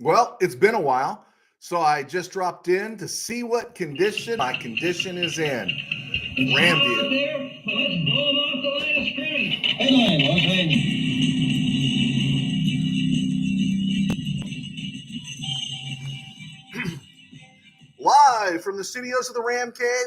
Well, it's been a while, so I just dropped in to see what condition my condition is in. RamView. Live from the studios of the Ram Cave,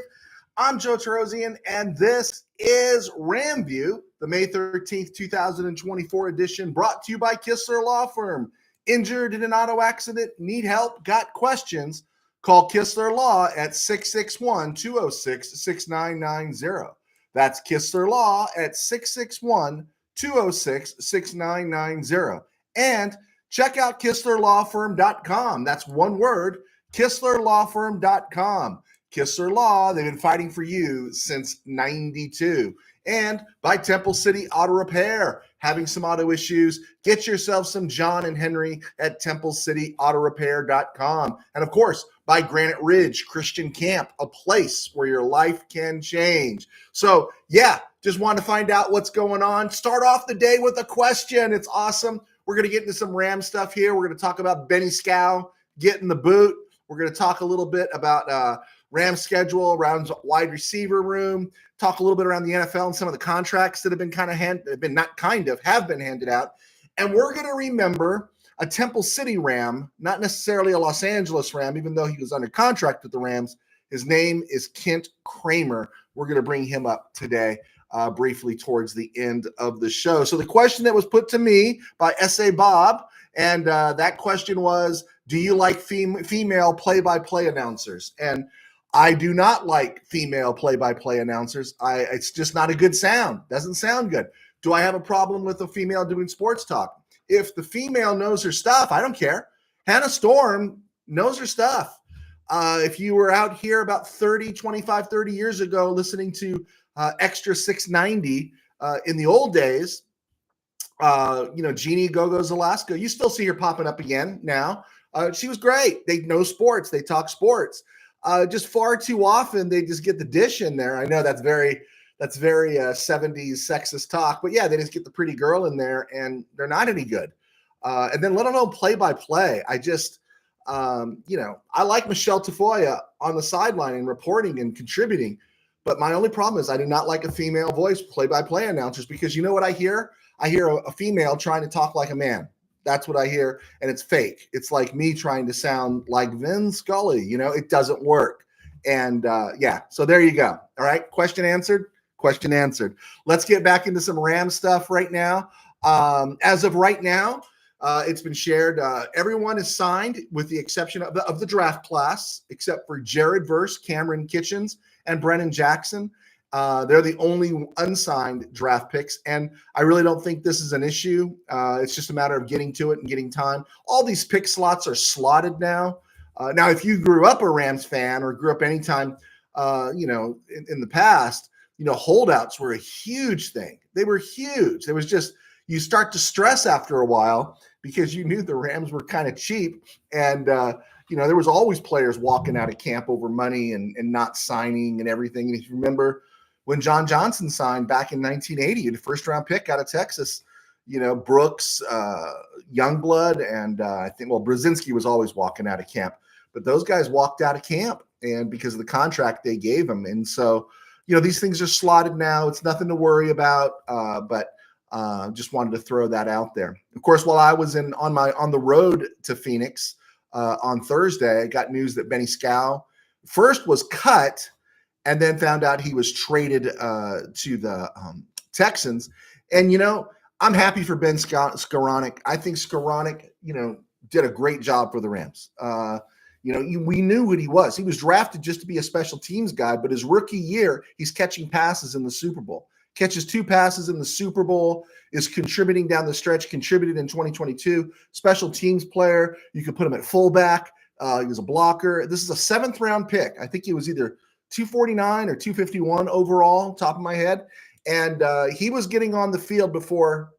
I'm Joe Tarosian, and this is RamView, the May 13th, 2024 edition, brought to you by Kistler Law Firm. Injured in an auto accident, need help, got questions? Call Kistler Law at 661-206-6990. That's Kistler Law at 661-206-6990. And check out KistlerLawFirm.com. That's one word, KistlerLawFirm.com. Kistler Law, they've been fighting for you since 92. And by Temple City Auto Repair, having some auto issues, get yourself some John and Henry at TempleCityAutoRepair.com. And of course, by Granite Ridge Christian Camp, a place where your life can change. So yeah, just wanted to find out what's going on. Start off the day with a question. It's awesome. We're going to get into some Ram stuff here. We're going to talk about Benny Scow getting the boot. We're going to talk a little bit about Rams schedule around wide receiver room, talk a little bit around the NFL and some of the contracts that have been have been handed out. And we're going to remember a Temple City Ram, not necessarily a Los Angeles Ram, even though he was under contract with the Rams. His name is Kent Kramer. We're going to bring him up today briefly towards the end of the show. So the question that was put to me by S.A. Bob, and that question was, do you like female play-by-play announcers? And I do not like female play-by-play announcers. It's just not a good sound. Doesn't sound good. Do I have a problem with a female doing sports talk? If the female knows her stuff, I don't care. Hannah Storm knows her stuff. If you were out here about 25, 30 years ago listening to Extra 690 in the old days, Jeannie Gogo's Alaska, you still see her popping up again now. She was great. They know sports. They talk sports. Just far too often they just get the dish in there. I know that's very 70s sexist talk, but yeah, they just get the pretty girl in there and they're not any good. And then let alone play-by-play. I just, I like Michelle Tafoya on the sideline and reporting and contributing, but my only problem is I do not like a female voice play-by-play announcers because you know what I hear? I hear a female trying to talk like a man. That's what I hear, and it's fake. It's like me trying to sound like Vin Scully. It doesn't work. And so there you go. All right, question answered. Question answered. Let's get back into some Ram stuff right now. As of right now, it's been shared. Everyone is signed with the exception of the draft class, except for Jared Verse, Cameron Kitchens, and Brennan Jackson. They're the only unsigned draft picks, and I really don't think this is an issue. It's just a matter of getting to it and getting time. All these pick slots are slotted now. Now, if you grew up a Rams fan or grew up anytime, in the past, holdouts were a huge thing. They were huge. There was just, you start to stress after a while because you knew the Rams were kind of cheap, and there was always players walking out of camp over money and not signing and everything. And if you remember, when John Johnson signed back in 1980, the first-round pick out of Texas, Brooks, Youngblood, and I think, Brzezinski was always walking out of camp. But those guys walked out of camp and because of the contract they gave them. And so, these things are slotted now. It's nothing to worry about, but just wanted to throw that out there. Of course, while I was on the road to Phoenix on Thursday, I got news that Benny Scow first was cut and then found out he was traded to the Texans. And, I'm happy for Ben Skowronek. I think Skowronek, did a great job for the Rams. We knew what he was. He was drafted just to be a special teams guy, but his rookie year, he's catching passes in the Super Bowl. Catches 2 passes in the Super Bowl, is contributing down the stretch, contributed in 2022. Special teams player. You could put him at fullback. He was a blocker. This is a 7th-round pick. I think he was either 249 or 251 overall, top of my head. And he was getting on the field before,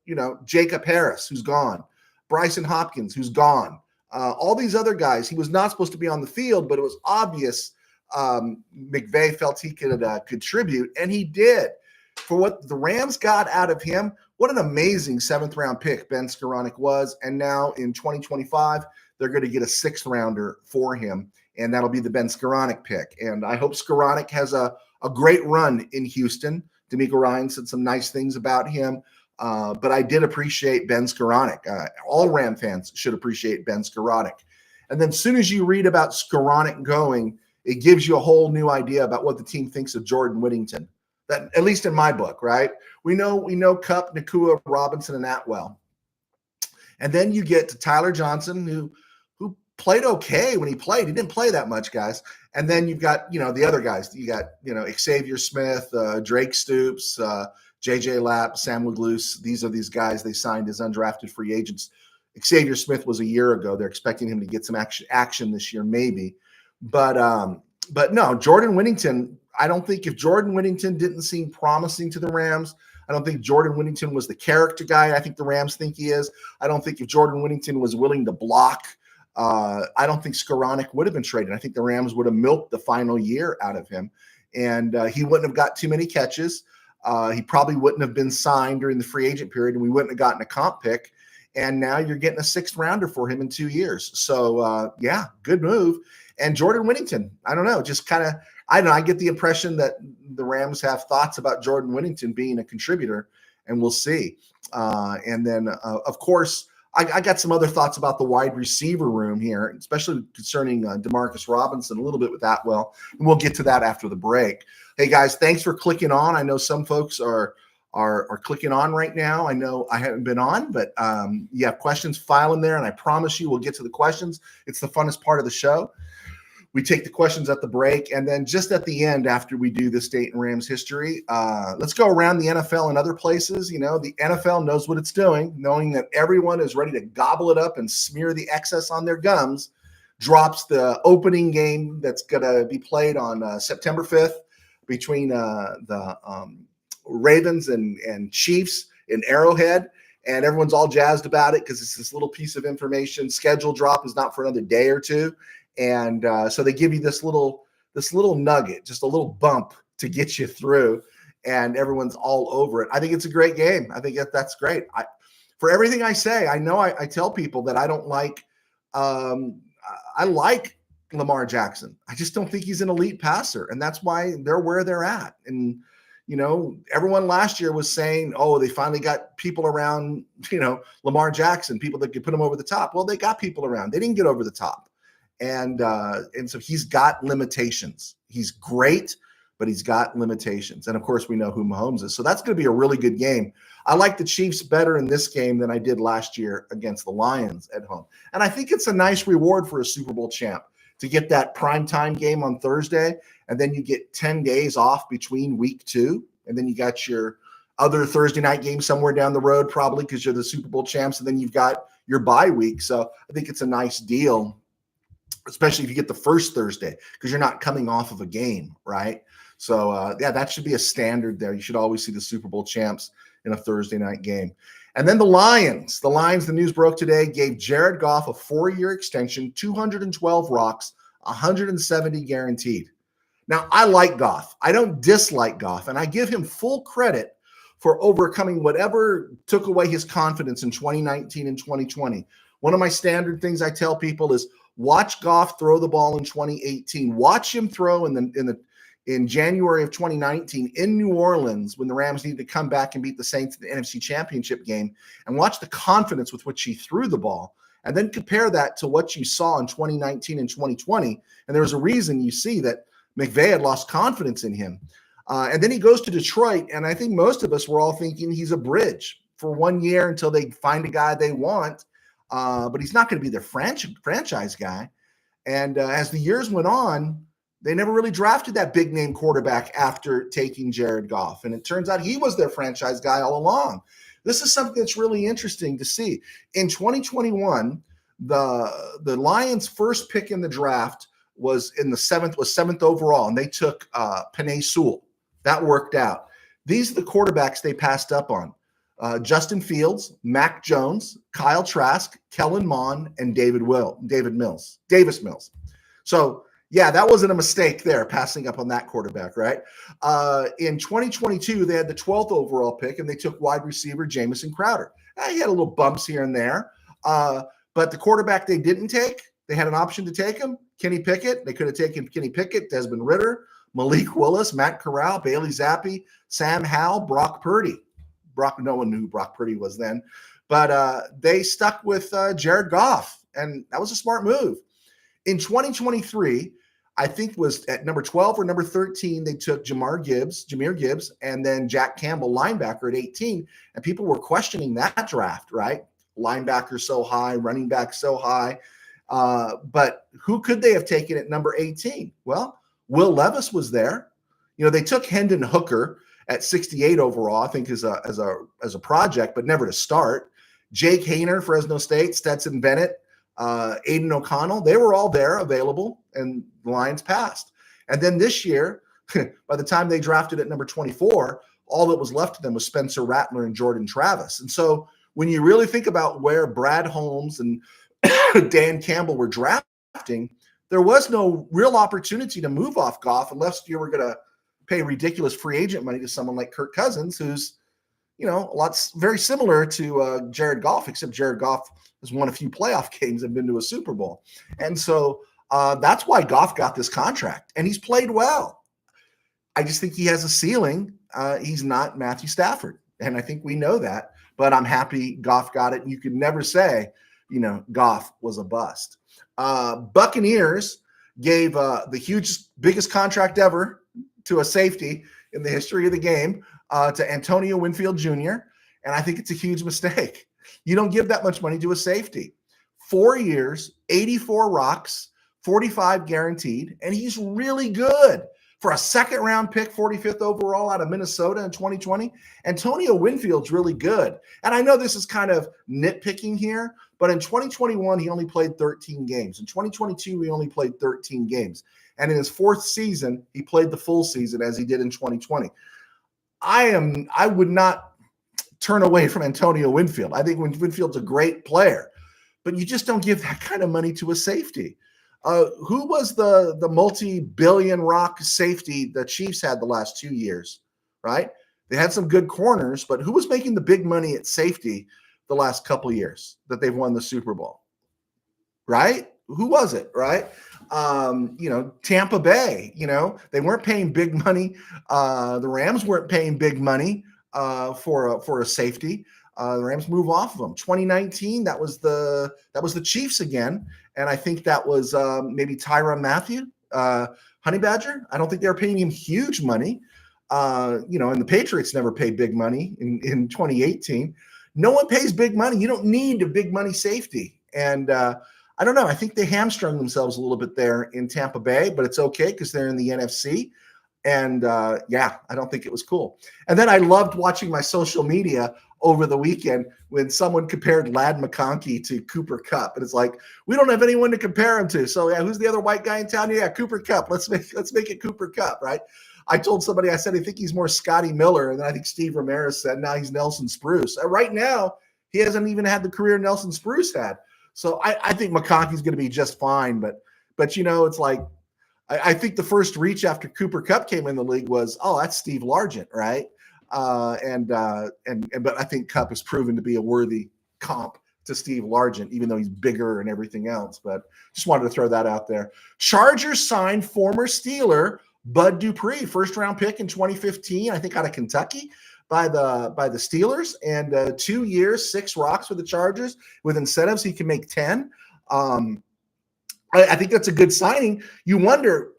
Jacob Harris, who's gone, Bryson Hopkins, who's gone, all these other guys. He was not supposed to be on the field, but it was obvious McVay felt he could contribute, and he did. For what the Rams got out of him, what an amazing 7th-round pick Ben Skowronek was. And now in 2025, they're going to get a 6th rounder for him, and that'll be the Ben Skoranek pick. And I hope Skoranek has a great run in Houston. D'Amico Ryan said some nice things about him. But I did appreciate Ben Skoranek. All Ram fans should appreciate Ben Skoranek. And then as soon as you read about Skoranek going, it gives you a whole new idea about what the team thinks of Jordan Whittington. That, at least in my book, right? We know Cup, Nakua, Robinson, and Atwell. And then you get to Tyler Johnson, who played okay when he played. He didn't play that much, guys. And then you've got, the other guys. You got, Xavier Smith, Drake Stoops, JJ Lapp, Sam Woodloose. These guys they signed as undrafted free agents. Xavier Smith was a year ago. They're expecting him to get some action this year, maybe. But no, Jordan Whittington, I don't think if Jordan Whittington didn't seem promising to the Rams, I don't think Jordan Whittington was the character guy I think the Rams think he is. I don't think if Jordan Whittington was willing to block, I don't think Skoranek would have been traded. I think the Rams would have milked the final year out of him, and he wouldn't have got too many catches. He probably wouldn't have been signed during the free agent period, and we wouldn't have gotten a comp pick. And now you're getting a 6th rounder for him in 2 years. So, yeah, good move. And Jordan Whittington, I don't know, just kind of, I don't know, I get the impression that the Rams have thoughts about Jordan Whittington being a contributor, and we'll see. And then, of course, I got some other thoughts about the wide receiver room here, especially concerning Demarcus Robinson, a little bit with Atwell, and we'll get to that after the break. Hey, guys, thanks for clicking on. I know some folks are clicking on right now. I know I haven't been on, but you have questions, file in there, and I promise you we'll get to the questions. It's the funnest part of the show. We take the questions at the break, and then just at the end, after we do this date in Rams history, let's go around the NFL and other places. The NFL knows what it's doing, knowing that everyone is ready to gobble it up and smear the excess on their gums, drops the opening game that's going to be played on September 5th between the Ravens and Chiefs in Arrowhead, and everyone's all jazzed about it because it's this little piece of information. Schedule drop is not for another day or two. And so they give you this little nugget, just a little bump to get you through, and everyone's all over it. I think it's a great game. I think that's great. For everything I say, I know I tell people that I don't like I like Lamar Jackson. I just don't think he's an elite passer, and that's why they're where they're at. And everyone last year was saying, oh, they finally got people around, Lamar Jackson, people that could put him over the top. Well, they got people around. They didn't get over the top. And so he's got limitations. He's great, but he's got limitations. And, of course, we know who Mahomes is. So that's going to be a really good game. I like the Chiefs better in this game than I did last year against the Lions at home. And I think it's a nice reward for a Super Bowl champ to get that primetime game on Thursday, and then you get 10 days off between week 2, and then you got your other Thursday night game somewhere down the road probably because you're the Super Bowl champs, and then you've got your bye week. So I think it's a nice deal, especially if you get the first Thursday, because you're not coming off of a game, right? So, yeah, that should be a standard there. You should always see the Super Bowl champs in a Thursday night game. And then the Lions, the news broke today, gave Jared Goff a 4-year extension, 212 rocks, 170 guaranteed. Now, I like Goff. I don't dislike Goff, and I give him full credit for overcoming whatever took away his confidence in 2019 and 2020. One of my standard things I tell people is, watch Goff throw the ball in 2018. Watch him throw in January of 2019 in New Orleans when the Rams needed to come back and beat the Saints in the NFC Championship game, and watch the confidence with which he threw the ball, and then compare that to what you saw in 2019 and 2020. And there was a reason you see that McVay had lost confidence in him. And then he goes to Detroit, and I think most of us were all thinking he's a bridge for 1 year until they find a guy they want. But he's not going to be their franchise guy. And as the years went on, they never really drafted that big name quarterback after taking Jared Goff. And it turns out he was their franchise guy all along. This is something that's really interesting to see. In 2021, the Lions' first pick in the draft was seventh overall, and they took Penei Sewell. That worked out. These are the quarterbacks they passed up on. Justin Fields, Mac Jones, Kyle Trask, Kellen Mond, and Davis Mills. So, yeah, that wasn't a mistake there, passing up on that quarterback, right? In 2022, they had the 12th overall pick, and they took wide receiver Jamison Crowder. He had a little bumps here and there, but But the quarterback they didn't take, they had an option to take him, Kenny Pickett. They could have taken Kenny Pickett, Desmond Ridder, Malik Willis, Matt Corral, Bailey Zappi, Sam Howell, Brock Purdy. No one knew who Brock Purdy was then. But they stuck with Jared Goff, and that was a smart move. In 2023, I think was at number 12 or number 13, they took Jahmyr Gibbs, and then Jack Campbell, linebacker, at 18. And people were questioning that draft, right? Linebacker so high, running back so high. But who could they have taken at number 18? Well, Will Levis was there. They took Hendon Hooker at 68 overall, I think as a project, but never to start. Jake Haener, Fresno State, Stetson Bennett, Aiden O'Connell, they were all there available, and the Lions passed. And then this year, by the time they drafted at number 24, all that was left to them was Spencer Rattler and Jordan Travis. And so when you really think about where Brad Holmes and Dan Campbell were drafting, there was no real opportunity to move off Goff unless you were going to pay ridiculous free agent money to someone like Kirk Cousins, who's very similar to Jared Goff, except Jared Goff has won a few playoff games and been to a Super Bowl. And so that's why Goff got this contract, and he's played well. I just think he has a ceiling. He's not Matthew Stafford, and I think we know that, but I'm happy Goff got it, and you could never say, Goff was a bust. Buccaneers gave the biggest contract ever to a safety in the history of the game, to Antonio Winfield Jr., and I think it's a huge mistake. You don't give that much money to a safety. 4 years, 84 rocks, 45 guaranteed, and he's really good. For a second-round pick, 45th overall out of Minnesota in 2020, Antonio Winfield's really good. And I know this is kind of nitpicking here, but in 2021, he only played 13 games. In 2022, he only played 13 games. And in his fourth season, he played the full season as he did in 2020. I would not turn away from Antonio Winfield. I think Winfield's a great player, but you just don't give that kind of money to a safety. Who was the multi-billion rock safety the Chiefs had the last 2 years, right? They had some good corners, but who was making the big money at safety the last couple of years that they've won the Super Bowl, right? Who was it, right? Tampa Bay, they weren't paying big money. The Rams weren't paying big money for a safety. The Rams move off of them. 2019, that was the Chiefs again, and I think that was maybe Tyrann Mathieu, Honey Badger. I don't think they were paying him huge money. And the Patriots never paid big money in 2018. No one pays big money. You don't need a big money safety. And I don't know. I think they hamstrung themselves a little bit there in Tampa Bay, but it's okay because they're in the NFC. And I don't think it was cool. And then I loved watching my social media over the weekend when someone compared Ladd McConkey to Cooper Kupp. And it's like, we don't have anyone to compare him to. So yeah, who's the other white guy in town? Yeah, Cooper Kupp. Let's make it Cooper Kupp, right? I told somebody, I said, I think he's more Scotty Miller. And then I think Steve Ramirez said, now he's Nelson Spruce. Right now, he hasn't even had the career Nelson Spruce had. So I think McConkey's going to be just fine. But it's like, I think the first reach after Cooper Kupp came in the league was, oh, that's Steve Largent, right? But I think Kupp has proven to be a worthy comp to Steve Largent, even though he's bigger and everything else. But just wanted to throw that out there. Chargers signed former Steeler Bud Dupree, first-round pick in 2015, I think out of Kentucky, by the Steelers, and 2 years, 6 rocks for the Chargers with incentives. He can make 10. I think that's a good signing. You wonder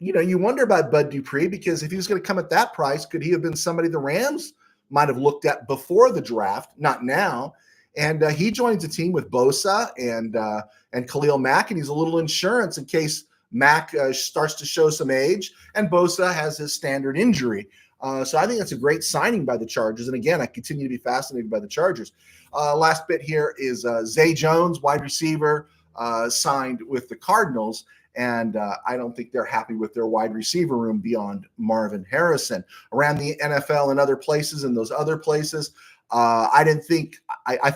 about Bud Dupree, because if he was going to come at that price, could he have been somebody the Rams might have looked at before the draft, not now? And he joins a team with Bosa and Khalil Mack, and he's a little insurance in case Mack starts to show some age, and Bosa has his standard injury. So I think that's a great signing by the Chargers. And again, I continue to be fascinated by the Chargers. Last bit here is Zay Jones, wide receiver, signed with the Cardinals. And I don't think they're happy with their wide receiver room beyond Marvin Harrison. Around the NFL and other places, and those other places, I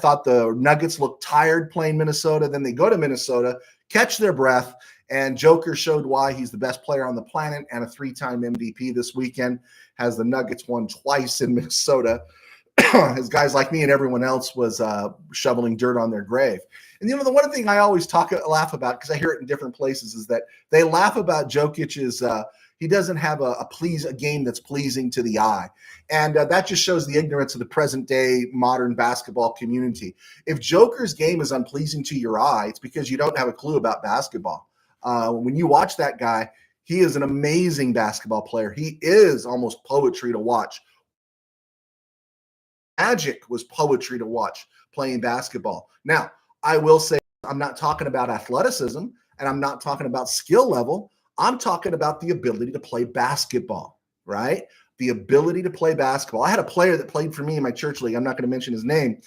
thought the Nuggets looked tired playing Minnesota. Then they go to Minnesota, catch their breath, and Joker showed why he's the best player on the planet and a 3-time MVP this weekend. Has the Nuggets won twice in Minnesota. as guys like me and everyone else was shoveling dirt on their grave. And the one thing I always laugh about, because I hear it in different places, is that they laugh about Jokic's. He doesn't have a game that's pleasing to the eye, and that just shows the ignorance of the present day modern basketball community. If Joker's game is unpleasing to your eye, it's because you don't have a clue about basketball. When you watch that guy, he is an amazing basketball player. He is almost poetry to watch. Magic was poetry to watch playing basketball. Now, I will say I'm not talking about athleticism and I'm not talking about skill level. I'm talking about the ability to play basketball, right? The ability to play basketball. I had a player that played for me in my church league. I'm not going to mention his name.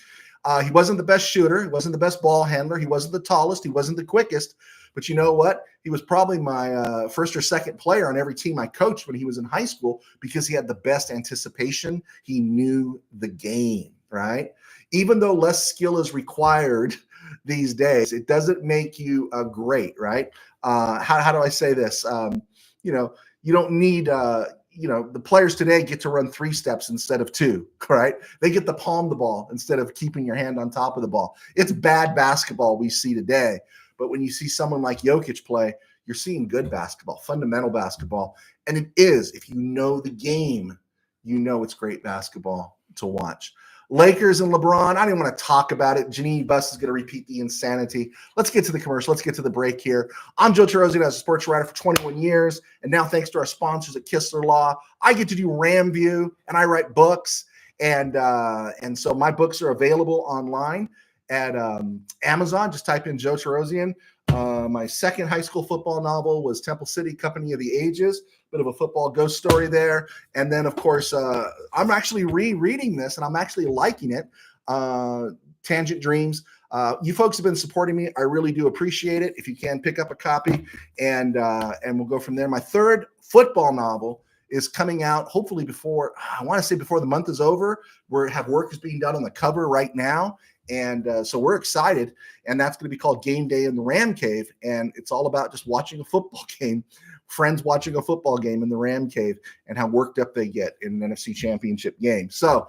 He wasn't the best shooter. He wasn't the best ball handler. He wasn't the tallest. He wasn't the quickest. But you know what? He was probably my first or second player on every team I coached when he was in high school because he had the best anticipation. He knew the game, right? Even though less skill is required these days, it doesn't make you great, right? How do I say this? You don't need the players today get to run 3 steps instead of 2, right? They get to palm the ball instead of keeping your hand on top of the ball. It's bad basketball we see today. But when you see someone like Jokic play, you're seeing good basketball, fundamental basketball. And it is, if you know the game, you know it's great basketball to watch. Lakers and LeBron, I didn't want to talk about it. Janine Buss is going to repeat the insanity. Let's get to the commercial. Let's get to the break here. I'm Joe Terosian. I was a sports writer for 21 years. And now, thanks to our sponsors at Kistler Law, I get to do RamView, and I write books. And so my books are available online at Amazon. Just type in Joe Terosian. My second high school football novel was Temple City, Company of the Ages. Bit of a football ghost story there. And then, of course, I'm actually rereading this, and I'm actually liking it. Tangent Dreams. You folks have been supporting me. I really do appreciate it. If you can, pick up a copy, and we'll go from there. My third football novel is coming out hopefully before the month is over. Work is being done on the cover right now. And so we're excited, and that's going to be called Game Day in the Ram Cave. And it's all about just watching a football game, friends watching a football game in the Ram Cave, and how worked up they get in an NFC Championship game. So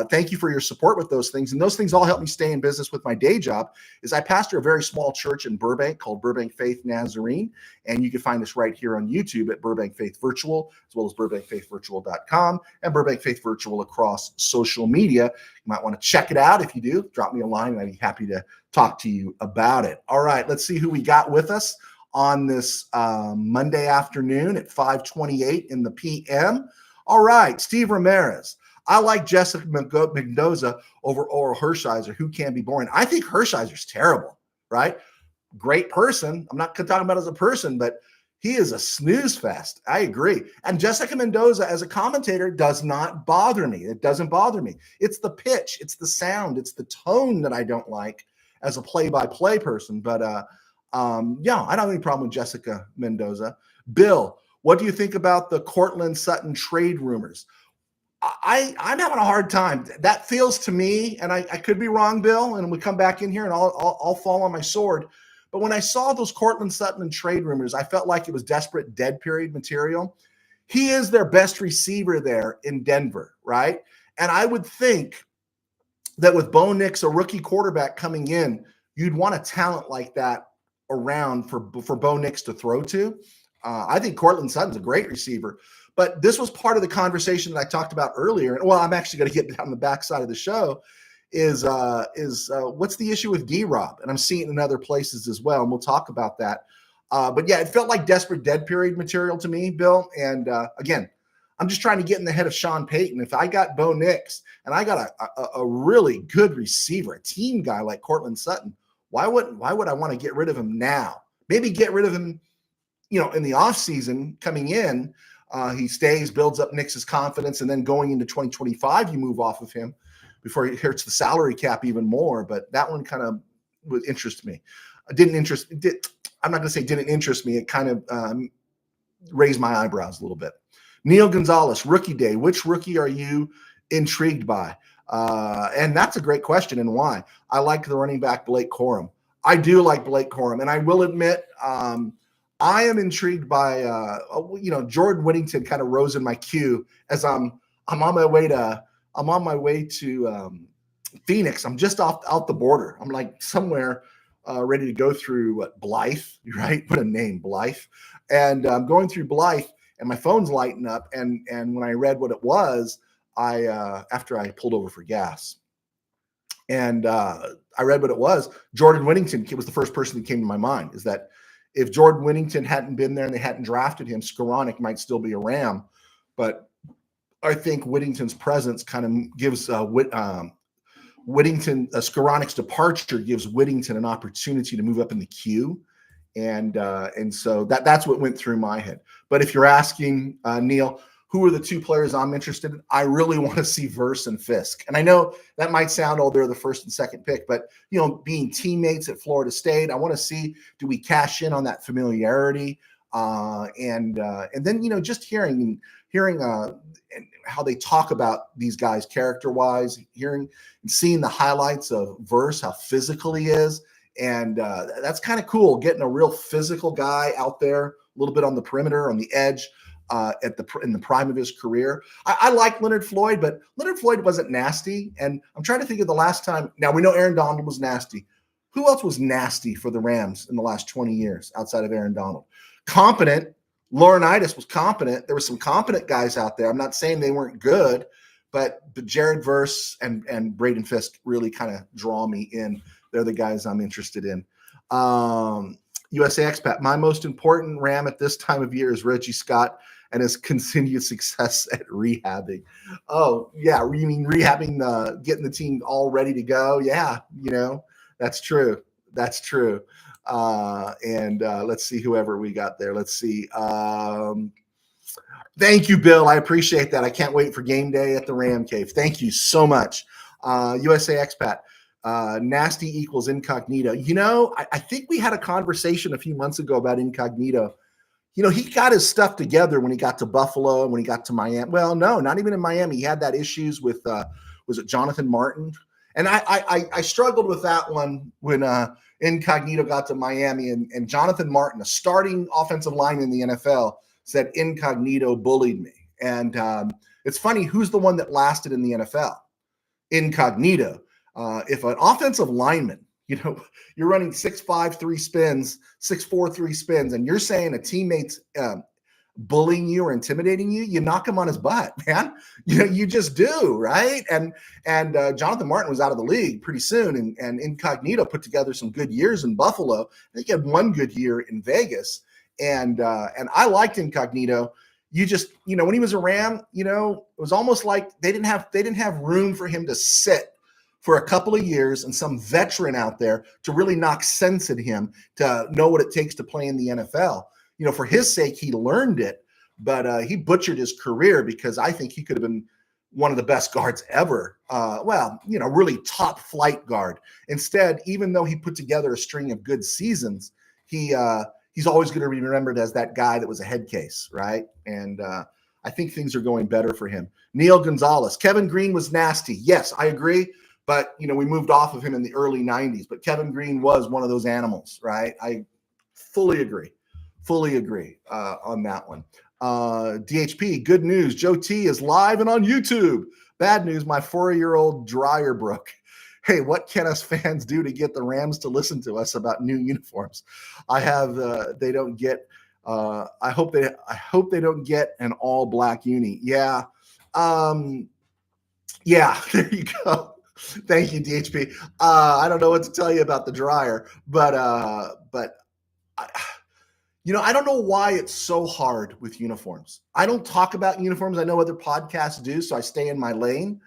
thank you for your support with those things. And those things all help me stay in business with my day job. Is I pastor a very small church in Burbank called Burbank Faith Nazarene. And you can find us right here on YouTube at Burbank Faith Virtual, as well as BurbankFaithVirtual.com and Burbank Faith Virtual across social media. You might want to check it out. If you do, drop me a line, and I'd be happy to talk to you about it. All right, let's see who we got with us on this Monday afternoon at 5:28 in the p.m. All right, Steve Ramirez. I like Jessica Mendoza over Oral Hershiser. Who can be boring? I think Hershiser's terrible, right? Great person. I'm not talking about as a person, but he is a snooze fest. I agree. And Jessica Mendoza as a commentator does not bother me. It doesn't bother me. It's the pitch, it's the sound, it's the tone that I don't like as a play-by-play person. But I don't have any problem with Jessica Mendoza. Bill, what do you think about the Cortland Sutton trade rumors? I'm having a hard time. That feels to me, and I could be wrong, Bill, and we come back in here and I'll fall on my sword. But when I saw those Cortland Sutton and trade rumors, I felt like it was desperate dead period material. He is their best receiver there in Denver, right? And I would think that with Bo Nix, a rookie quarterback coming in, you'd want a talent like that around for Bo Nix to throw to. I think Cortland Sutton's a great receiver. But this was part of the conversation that I talked about earlier. And well, I'm actually going to get down the backside of the show. Is what's the issue with D-Rob? And I'm seeing it in other places as well, and we'll talk about that. But yeah, it felt like desperate dead period material to me, Bill. And again, I'm just trying to get in the head of Sean Payton. If I got Bo Nix and I got a really good receiver, a team guy like Cortland Sutton, why would I want to get rid of him now? Maybe get rid of him, in the offseason coming in. He stays, builds up Nix's confidence, and then going into 2025, you move off of him before he hurts the salary cap even more. But that one kind of would interest me. I'm not going to say didn't interest me. It kind of raised my eyebrows a little bit. Neil Gonzalez, rookie day. Which rookie are you intrigued by? And that's a great question, and why. I like the running back Blake Corum. I do like Blake Corum, and I will admit I am intrigued by Jordan Whittington kind of rose in my queue as I'm on my way to I'm on my way to Phoenix. I'm just out the border. I'm like somewhere ready to go through Blythe, right? What a name, Blythe. And I'm going through Blythe, and my phone's lighting up. And when I read what it was, after I pulled over for gas, and I read what it was. Jordan Whittington was the first person that came to my mind. Is that if Jordan Whittington hadn't been there and they hadn't drafted him, Skoranek might still be a Ram. But I think Whittington's presence kind of gives Whittington, Skoranek's departure gives Whittington an opportunity to move up in the queue, and so that's what went through my head. But if you're asking Neil, who are the two players I'm interested in? I really want to see Verse and Fisk, and I know that might sound, oh, they're the first and second pick, but being teammates at Florida State, I want to see, do we cash in on that familiarity, and then just hearing how they talk about these guys character-wise, hearing and seeing the highlights of Verse, how physical he is. And that's kind of cool, getting a real physical guy out there, a little bit on the perimeter, on the edge, in the prime of his career. I like Leonard Floyd, but Leonard Floyd wasn't nasty. And I'm trying to think of the last time. Now, we know Aaron Donald was nasty. Who else was nasty for the Rams in the last 20 years outside of Aaron Donald? Competent. Laurinaitis was competent. There were some competent guys out there. I'm not saying they weren't good, but Jared Verse and Braden Fisk really kind of draw me in. They're the guys I'm interested in. USA expat. My most important Ram at this time of year is Reggie Scott and his continued success at rehabbing. Oh, yeah. You mean rehabbing, getting the team all ready to go? Yeah. That's true. That's true. And let's see whoever we got there. Let's see. Thank you, Bill. I appreciate that. I can't wait for game day at the Ram Cave. Thank you so much. USA expat. Nasty equals incognito. I think we had a conversation a few months ago about incognito. He got his stuff together when he got to Buffalo and when he got to Miami. Well, no, not even in Miami. He had that issues with, was it Jonathan Martin? And I struggled with that one when Incognito got to Miami, and Jonathan Martin, a starting offensive lineman in the NFL, said Incognito bullied me. And it's funny, who's the one that lasted in the NFL? Incognito. If an offensive lineman, you're running 6'5", 3 spins, 6'4", 3 spins, and you're saying a teammate's bullying you or intimidating you, you knock him on his butt, man. You just do, right? And Jonathan Martin was out of the league pretty soon, and Incognito put together some good years in Buffalo. I think he had one good year in Vegas, and I liked Incognito. You just, when he was a Ram, it was almost like they didn't have room for him to sit for a couple of years and some veteran out there to really knock sense at him to know what it takes to play in the NFL. For his sake, he learned it, but he butchered his career because I think he could have been one of the best guards ever. Really top flight guard. Instead, even though he put together a string of good seasons, he's always going to be remembered as that guy that was a head case, right? And I think things are going better for him. Neil Gonzalez. Kevin Green was nasty. Yes, I agree. But, we moved off of him in the early 90s. But Kevin Green was one of those animals, right? I fully agree on that one. DHP, good news. Joe T is live and on YouTube. Bad news, my 4-year-old dryer broke. Hey, what can us fans do to get the Rams to listen to us about new uniforms? I hope they don't get an all black uni. Yeah. Yeah, there you go. Thank you, DHP. I don't know what to tell you about the dryer, but I don't know why it's so hard with uniforms. I don't talk about uniforms. I know other podcasts do, so I stay in my lane.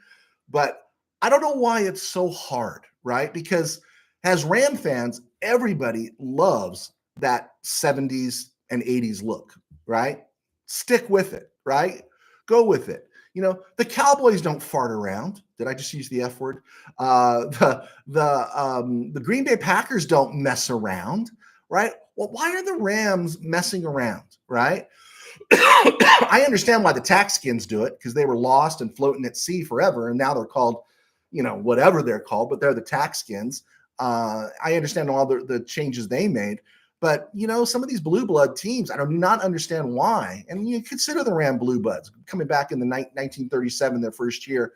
But I don't know why it's so hard, right? Because as Ram fans, everybody loves that 70s and 80s look, right? Stick with it, right? Go with it. The Cowboys don't fart around. Did I just use the F word? The Green Bay Packers don't mess around, right? Well, why are the Rams messing around, right? I understand why the Taxskins do it, because they were lost and floating at sea forever, and now they're called, whatever they're called, but they're the Taxskins. I understand all the changes they made. But, some of these blue blood teams, I do not understand why. And you consider the Ram Blue Bloods coming back in the 1937, their first year.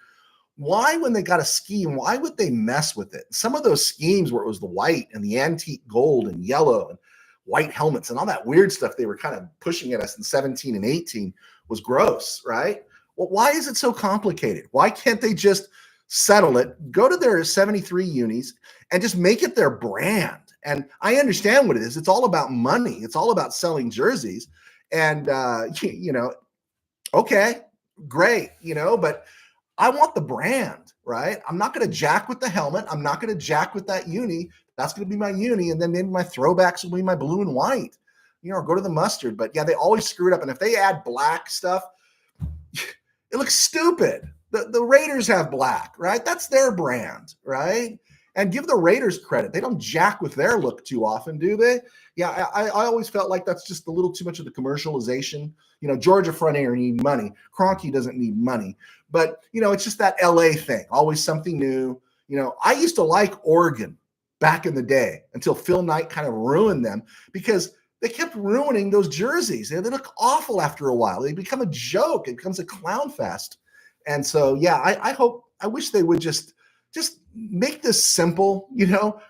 why, when they got a scheme, why would they mess with it? Some of those schemes where it was the white and the antique gold and yellow and white helmets and all that weird stuff they were kind of pushing at us in 17 and 18 was gross, right? Well, why is it so complicated? Why can't they just settle it, go to their 73 unis and just make it their brand? And I understand what it is. It's all about money. It's all about selling jerseys. And, okay, great, but I want the brand, right? I'm not going to jack with the helmet. I'm not going to jack with that uni. That's going to be my uni. And then maybe my throwbacks will be my blue and white, or go to the mustard. But yeah, they always screw it up. And if they add black stuff, it looks stupid. The Raiders have black, right? That's their brand, right? And give the Raiders credit. They don't jack with their look too often, do they? Yeah, I always felt like that's just a little too much of the commercialization. Georgia Frontier need money. Kroenke doesn't need money. But, it's just that LA thing, always something new. I used to like Oregon back in the day until Phil Knight kind of ruined them because they kept ruining those jerseys. They look awful after a while. They become a joke. It becomes a clown fest. And so, yeah, I wish they would just make this simple,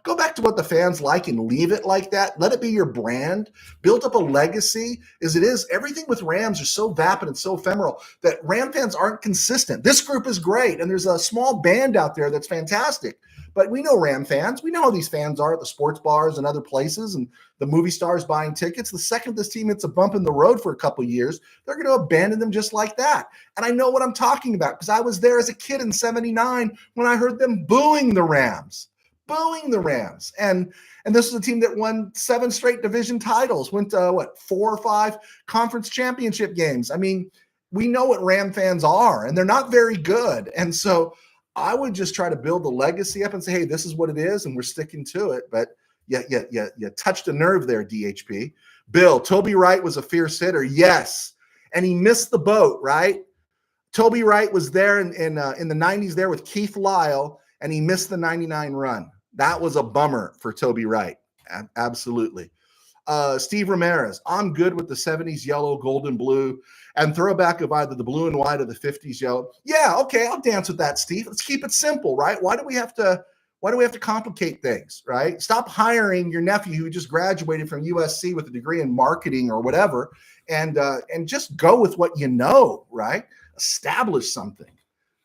go back to what the fans like and leave it like that. Let it be your brand, build up a legacy as it is. Everything with Rams are so vapid and so ephemeral that Ram fans aren't consistent. This group is great. And there's a small band out there that's fantastic, but we know Ram fans. We know how these fans are at the sports bars and other places and the movie stars buying tickets. The second this team hits a bump in the road for a couple of years, they're going to abandon them just like that. And I know what I'm talking about because I was there as a kid in 79 when I heard them booing the Rams. And this is a team that won 7 straight division titles, went to 4 or 5 conference championship games. I mean, we know what Ram fans are, and they're not very good. And so I would just try to build the legacy up and say, hey, this is what it is, and we're sticking to it. But you touched a nerve there, DHP. Bill, Toby Wright was a fierce hitter. Yes. And he missed the boat, right? Toby Wright was there in the 90s there with Keith Lyle, and he missed the 99 run. That was a bummer for Toby Wright. Absolutely. Steve Ramirez, I'm good with the 70s yellow, gold, and blue, and throwback of either the blue and white or the 50s yellow. Yeah, okay, I'll dance with that, Steve. Let's keep it simple, right? Why do we have to complicate things, right? Stop hiring your nephew who just graduated from USC with a degree in marketing or whatever, and just go with what you know, right? Establish something.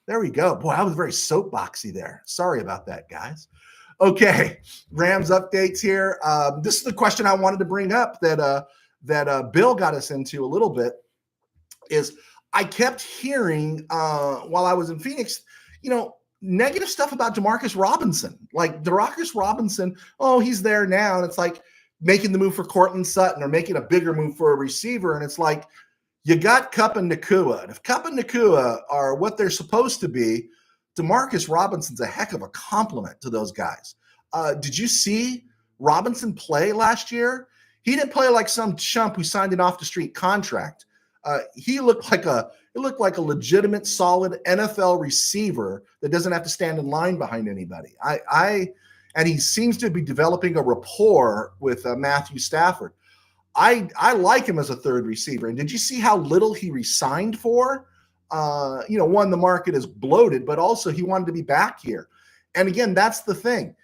There we go. Boy, I was very soapboxy there. Sorry about that, guys. Okay, Rams updates here. This is the question I wanted to bring up that Bill got us into a little bit. Is I kept hearing while I was in Phoenix, negative stuff about Demarcus Robinson. Like Demarcus Robinson, oh, he's there now, and it's like making the move for Cortland Sutton or making a bigger move for a receiver, and it's like you got Kupp and Nakua. And if Kupp and Nakua are what they're supposed to be, Demarcus Robinson's a heck of a compliment to those guys. Did you see Robinson play last year? He didn't play like some chump who signed an off-the-street contract. He looked like a legitimate, solid NFL receiver that doesn't have to stand in line behind anybody. And he seems to be developing a rapport with Matthew Stafford. I like him as a third receiver. And did you see how little he resigned for? One, the market is bloated, but also he wanted to be back here. And again, that's the thing.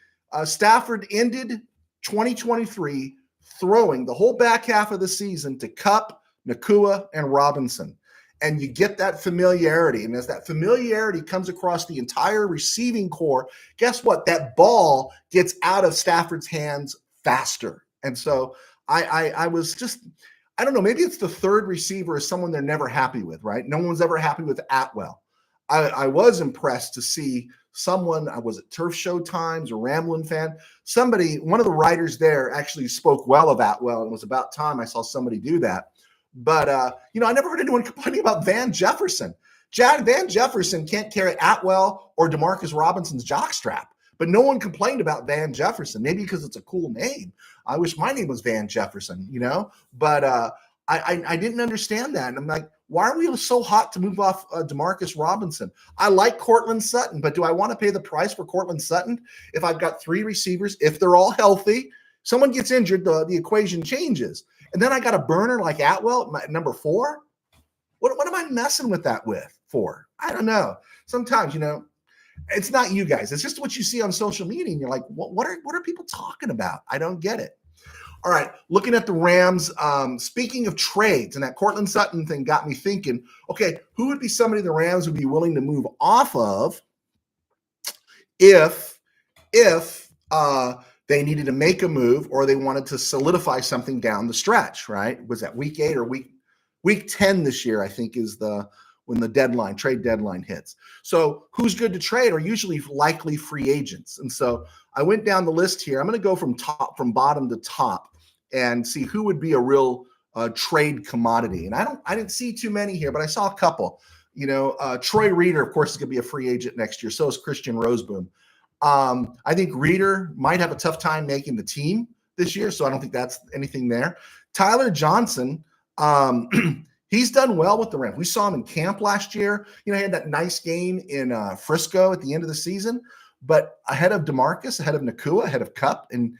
Stafford ended 2023 throwing the whole back half of the season to Kupp, Nakua, and Robinson. And you get that familiarity. And as that familiarity comes across the entire receiving core, guess what? That ball gets out of Stafford's hands faster. And so I was just, I don't know, maybe it's the third receiver is someone they're never happy with, right? No one's ever happy with Atwell. I was impressed to see someone, I was at Turf Show Times or Ramblin' Fan, one of the writers there actually spoke well of Atwell, and it was about time I saw somebody do that. But, I never heard anyone complaining about Van Jefferson. Van Jefferson can't carry Atwell or Demarcus Robinson's jockstrap, but no one complained about Van Jefferson, maybe because it's a cool name. I wish my name was Van Jefferson, but I didn't understand that. And I'm like, why are we so hot to move off Demarcus Robinson? I like Cortland Sutton, but do I want to pay the price for Cortland Sutton if I've got 3 receivers, if they're all healthy? Someone gets injured, the equation changes. And then I got a burner like Atwell at number 4. What am I messing with that for? I don't know. Sometimes, It's not you guys. It's just what you see on social media, and you're like, what are people talking about? I don't get it. All right, looking at the Rams, speaking of trades, and that Cortland Sutton thing got me thinking, okay, who would be somebody the Rams would be willing to move off of if they needed to make a move or they wanted to solidify something down the stretch, right? Was that week 8 or week 10 this year, I think, is when the trade deadline hits. So who's good to trade are usually likely free agents. And so I went down the list here. I'm going to go from bottom to top and see who would be a real trade commodity. And I didn't see too many here, but I saw a couple. Troy Reeder, of course, is going to be a free agent next year. So is Christian Roseboom. I think Reeder might have a tough time making the team this year, so I don't think that's anything there. Tyler Johnson, he's done well with the Rams. We saw him in camp last year. He had that nice game in Frisco at the end of the season, but ahead of DeMarcus, ahead of Nakua, ahead of Kupp, and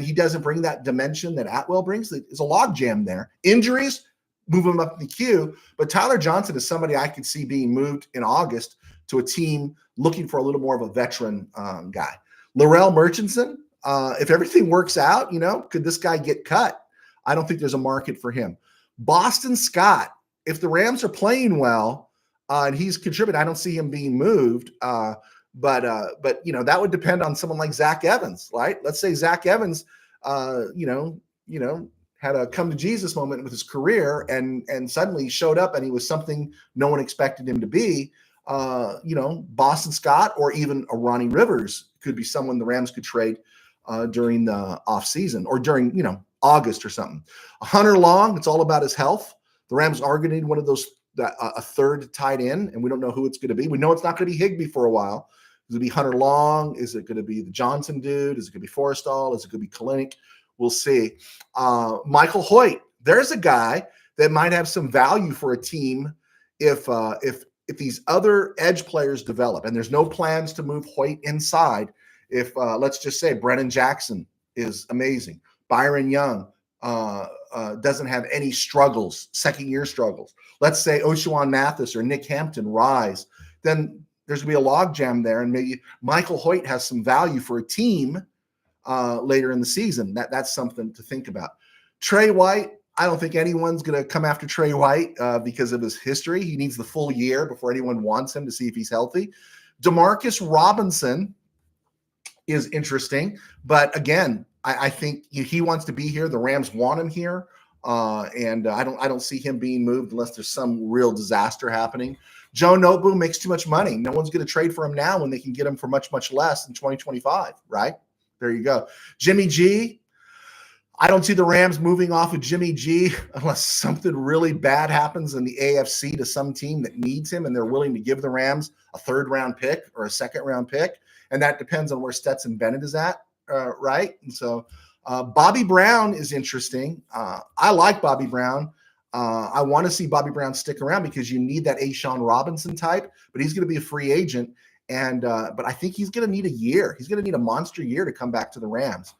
he doesn't bring that dimension that Atwell brings. There's a logjam there. Injuries move him up the queue, but Tyler Johnson is somebody I could see being moved in August to a team looking for a little more of a veteran guy. Larrell Murchison, if everything works out, could this guy get cut? I don't think there's a market for him. Boston Scott, if the Rams are playing well and he's contributing, I don't see him being moved. But that would depend on someone like Zach Evans, right? Let's say Zach Evans, had a come to Jesus moment with his career and suddenly showed up and he was something no one expected him to be. Boston Scott or even a Ronnie Rivers could be someone the Rams could trade during the offseason or during, August or something. Hunter Long, it's all about his health. The Rams are going to need one of those, a third tight end, and we don't know who it's going to be. We know it's not going to be Higbee for a while. Is it going to be Hunter Long? Is it going to be the Johnson dude? Is it going to be Forrestall? Is it going to be Kalinick? We'll see. Michael Hoyt, there's a guy that might have some value for a team if these other edge players develop, and there's no plans to move Hoyt inside. If let's just say Brennan Jackson is amazing, Byron Young doesn't have any struggles, second-year struggles. Let's say Oshawan Mathis or Nick Hampton rise, then there's going to be a logjam there, and maybe Michael Hoyt has some value for a team later in the season. That's something to think about. Trey White, I don't think anyone's going to come after Trey White because of his history. He needs the full year before anyone wants him to see if he's healthy. Demarcus Robinson is interesting, but again, I think he wants to be here. The Rams want him here, and I don't see him being moved unless there's some real disaster happening. Joe Nobu makes too much money. No one's going to trade for him now when they can get him for much, much less in 2025, right? There you go. Jimmy G, I don't see the Rams moving off of Jimmy G unless something really bad happens in the AFC to some team that needs him and they're willing to give the Rams a third-round pick or a second-round pick, and that depends on where Stetson Bennett is at, right? And so Bobby Brown is interesting. I like Bobby Brown. I want to see Bobby Brown stick around because you need that Ashawn Robinson type, but he's going to be a free agent, and but I think he's going to need a year. He's going to need a monster year to come back to the Rams.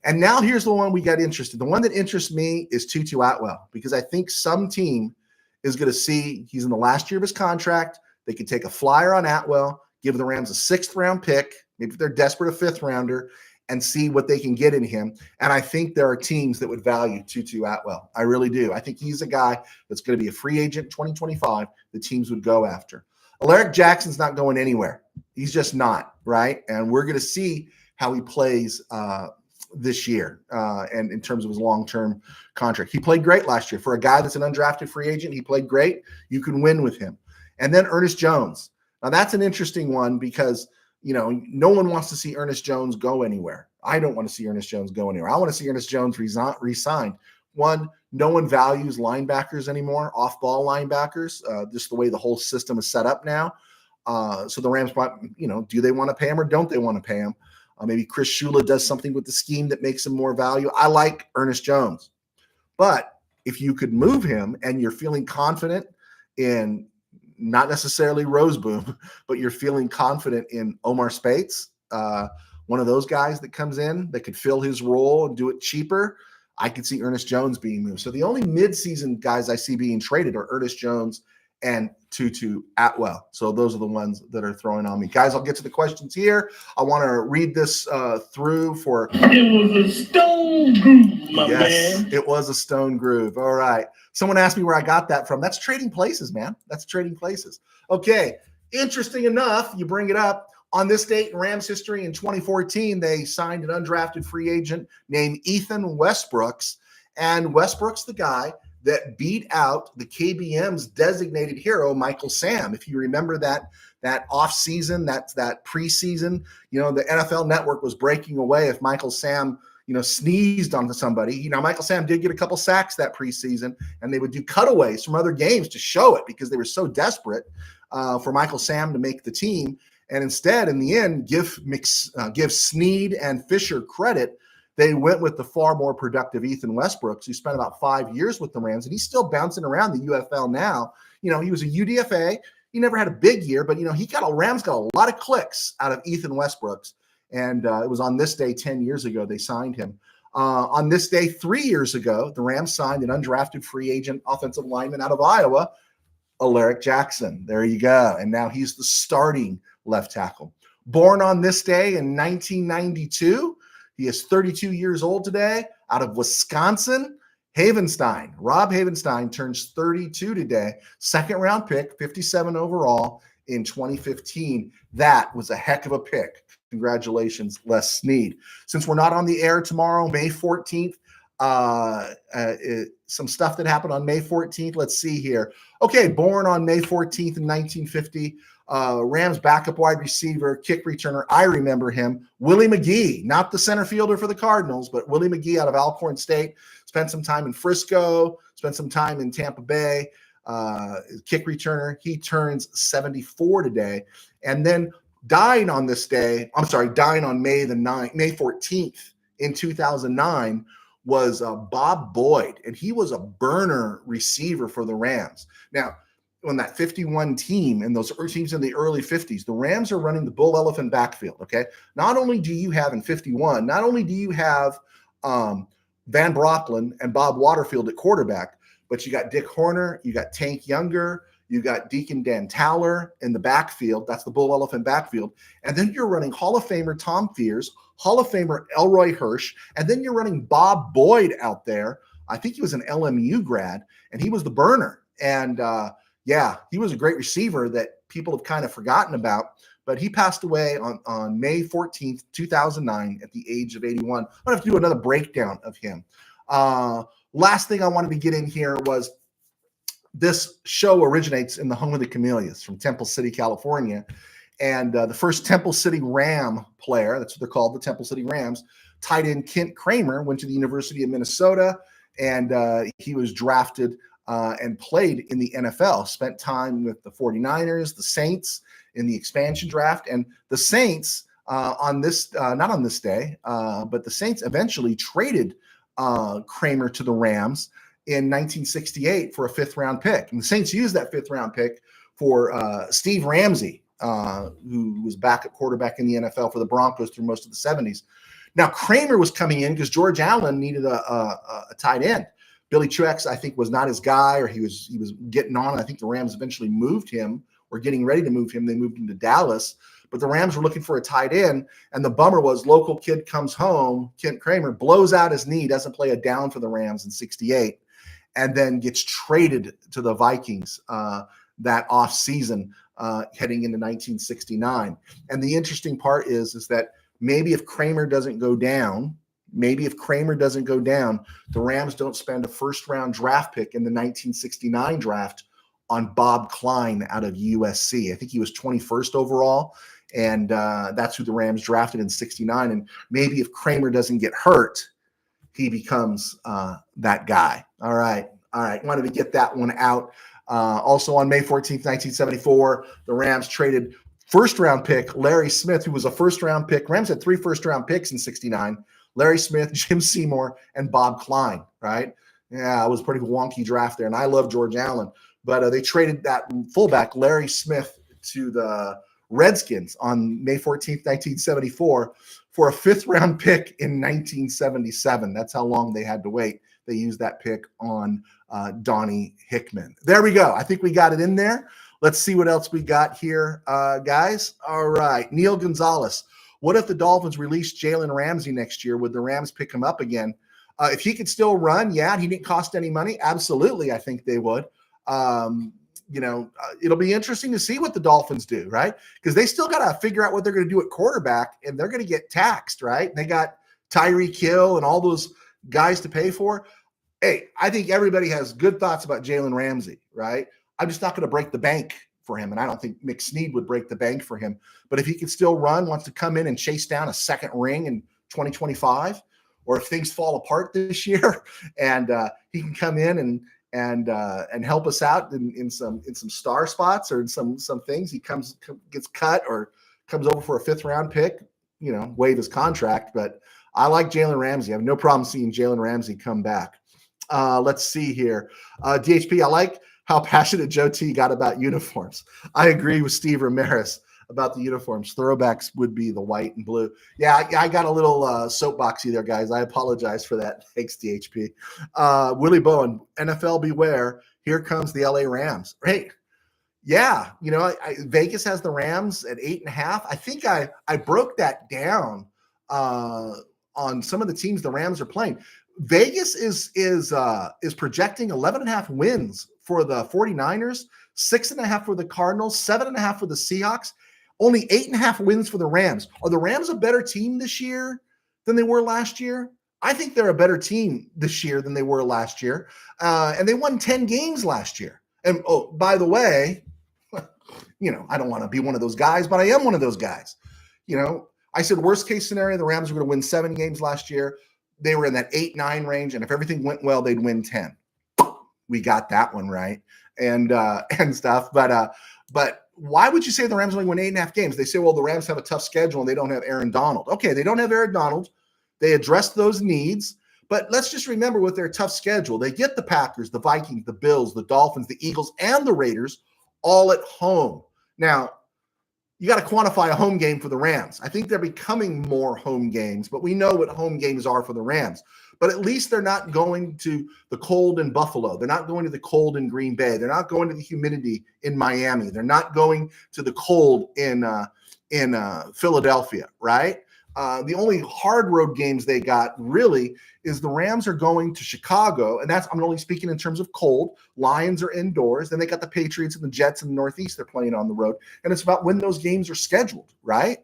And now here's the one we got interested. The one that interests me is Tutu Atwell, because I think some team is going to see he's in the last year of his contract. They could take a flyer on Atwell, give the Rams a 6th-round pick, maybe if they're desperate, a 5th-rounder, and see what they can get in him. And I think there are teams that would value Tutu Atwell. I really do. I think he's a guy that's going to be a free agent in 2025 that teams would go after. Alaric Jackson's not going anywhere. He's just not, right? And we're going to see how he plays this year and in terms of his long-term contract. He played great last year. For a guy that's an undrafted free agent, he played great. You can win with him. And then Ernest Jones. Now, that's an interesting one because, no one wants to see Ernest Jones go anywhere. I don't want to see Ernest Jones go anywhere. I want to see Ernest Jones re-signed. One, no one values linebackers anymore, off-ball linebackers, just the way the whole system is set up now. So the Rams, do they want to pay him or don't they want to pay him? Maybe Chris Shula does something with the scheme that makes him more value. I like Ernest Jones. But if you could move him and you're feeling confident in not necessarily Roseboom, but you're feeling confident in Omar Spates, one of those guys that comes in that could fill his role and do it cheaper, I could see Ernest Jones being moved. So the only midseason guys I see being traded are Ernest Jones and Tutu Atwell. So those are the ones that are throwing on me. Guys, I'll get to the questions here. I want to read this through for... It was a stone groove, my man. It was a stone groove. All right. Someone asked me where I got that from. That's Trading Places, man. That's Trading Places. Okay. Interesting enough, you bring it up. On this date in Rams history in 2014, they signed an undrafted free agent named Ethan Westbrooks. And Westbrook's the guy that beat out the KBM's designated hero, Michael Sam. If you remember that off season, that preseason, the NFL Network was breaking away if Michael Sam, sneezed onto somebody. Michael Sam did get a couple sacks that preseason, and they would do cutaways from other games to show it because they were so desperate for Michael Sam to make the team. And instead, in the end, give Snead and Fisher credit. They went with the far more productive Ethan Westbrooks, who spent about 5 years with the Rams, and he's still bouncing around the UFL now. He was a UDFA. He never had a big year, but Rams got a lot of clicks out of Ethan Westbrooks. And it was on this day 10 years ago they signed him. On this day 3 years ago, the Rams signed an undrafted free agent offensive lineman out of Iowa, Alaric Jackson. There you go. And now he's the starting left tackle. Born on this day in 1992. He is 32 years old today, out of Wisconsin. Havenstein, Rob Havenstein, turns 32 today. Second round pick, 57 overall in 2015. That was a heck of a pick. Congratulations, Les Snead. Since we're not on the air tomorrow, May 14th, some stuff that happened on May 14th. Let's see here. Okay, born on May 14th in 1950. Rams backup wide receiver, kick returner. I remember him. Willie McGee, not the center fielder for the Cardinals, but Willie McGee out of Alcorn State. Spent some time in Frisco, spent some time in Tampa Bay. Kick returner. He turns 74 today. And then dying on this day, dying on May 14th in 2009 was Bob Boyd. And he was a burner receiver for the Rams. Now, on that 51 team and those teams in the early 50s, the Rams are running the bull elephant backfield, okay? Not only do you have in 51, not only do you have Van Brocklin and Bob Waterfield at quarterback, but you got Dick Horner, you got Tank Younger, you got Deacon Dan Towler in the backfield. That's the bull elephant backfield. And then you're running Hall of Famer Tom Fears, Hall of Famer Elroy Hirsch, and then you're running Bob Boyd out there. I think he was an LMU grad, and he was the burner. And he was a great receiver that people have kind of forgotten about, but he passed away on May 14th, 2009 at the age of 81. I'm going to have to do another breakdown of him. Last thing I wanted to get in here was this show originates in the home of the Camellias from Temple City, California. And the first Temple City Ram player, that's what they're called, the Temple City Rams, tight end Kent Kramer, went to the University of Minnesota, and he was drafted and played in the NFL, spent time with the 49ers, the Saints in the expansion draft. And the Saints not on this day, but the Saints eventually traded Kramer to the Rams in 1968 for a 5th round pick. And the Saints used that 5th round pick for Steve Ramsey, who was backup quarterback in the NFL for the Broncos through most of the 70s. Now, Kramer was coming in because George Allen needed a tight end. Billy Truex, I think, was not his guy, or he was getting on. I think the Rams eventually moved him, or getting ready to move him. They moved him to Dallas, but the Rams were looking for a tight end, and the bummer was local kid comes home, Kent Kramer, blows out his knee, doesn't play a down for the Rams in 68, and then gets traded to the Vikings that off season heading into 1969. And the interesting part is that maybe if Kramer doesn't go down, the Rams don't spend a 1st round draft pick in the 1969 draft on Bob Klein out of USC. I think he was 21st overall, and that's who the Rams drafted in 69. And maybe if Kramer doesn't get hurt, he becomes that guy. All right. Wanted to get that one out. Also on May 14th, 1974, the Rams traded 1st round pick Larry Smith, who was a 1st round pick. Rams had 3 1st round picks in 69. Larry Smith, Jim Seymour, and Bob Klein, right? Yeah, it was a pretty wonky draft there, and I love George Allen. But they traded that fullback, Larry Smith, to the Redskins on May 14th, 1974 for a 5th-round pick in 1977. That's how long they had to wait. They used that pick on Donnie Hickman. There we go. I think we got it in there. Let's see what else we got here, guys. All right. Neil Gonzalez. What if the Dolphins release Jalen Ramsey next year? Would the Rams pick him up again? If he could still run, yeah, and he didn't cost any money, absolutely, I think they would. It'll be interesting to see what the Dolphins do, right? Because they still got to figure out what they're going to do at quarterback, and they're going to get taxed, right? They got Tyreek Hill and all those guys to pay for. Hey, I think everybody has good thoughts about Jalen Ramsey, right? I'm just not going to break the bank for him, and I don't think Mick Snead would break the bank for him. But if he can still run, wants to come in and chase down a second ring in 2025, or if things fall apart this year, and he can come in and help us out in some star spots or in some things, he gets cut or comes over for a 5th-round pick, waive his contract. But I like Jalen Ramsey. I have no problem seeing Jalen Ramsey come back. Let's see here. DHP, I like how passionate Joe T got about uniforms. I agree with Steve Ramirez about the uniforms. Throwbacks would be the white and blue. Yeah, I got a little soapboxy there, guys. I apologize for that. Thanks, DHP. Willie Bowen, NFL beware. Here comes the LA Rams. Hey, yeah, Vegas has the Rams at 8.5. I think I broke that down on some of the teams the Rams are playing. Vegas is projecting 11.5 wins for the 49ers, 6.5 for the Cardinals, 7.5 for the Seahawks, only 8.5 wins for the Rams. Are the Rams a better team this year than they were last year? I think they're a better team this year than they were last year. And they won 10 games last year. And oh, by the way, I don't want to be one of those guys, but I am one of those guys. I said worst case scenario, the Rams were going to win 7 games last year. They were in that 8-9 range, and if everything went well, they'd win 10. We got that one right, and stuff. But why would you say the Rams only win 8.5 games? They say, well, the Rams have a tough schedule and they don't have Aaron Donald. Okay, they don't have Aaron Donald. They addressed those needs, but let's just remember with their tough schedule, they get the Packers, the Vikings, the Bills, the Dolphins, the Eagles, and the Raiders all at home. Now, you got to quantify a home game for the Rams. I think they're becoming more home games, but we know what home games are for the Rams. But at least they're not going to the cold in Buffalo. They're not going to the cold in Green Bay. They're not going to the humidity in Miami. They're not going to the cold in Philadelphia, right? The only hard road games they got really is the Rams are going to Chicago, and I'm only speaking in terms of cold. Lions are indoors. Then they got the Patriots and the Jets in the Northeast they're playing on the road, and it's about when those games are scheduled, right?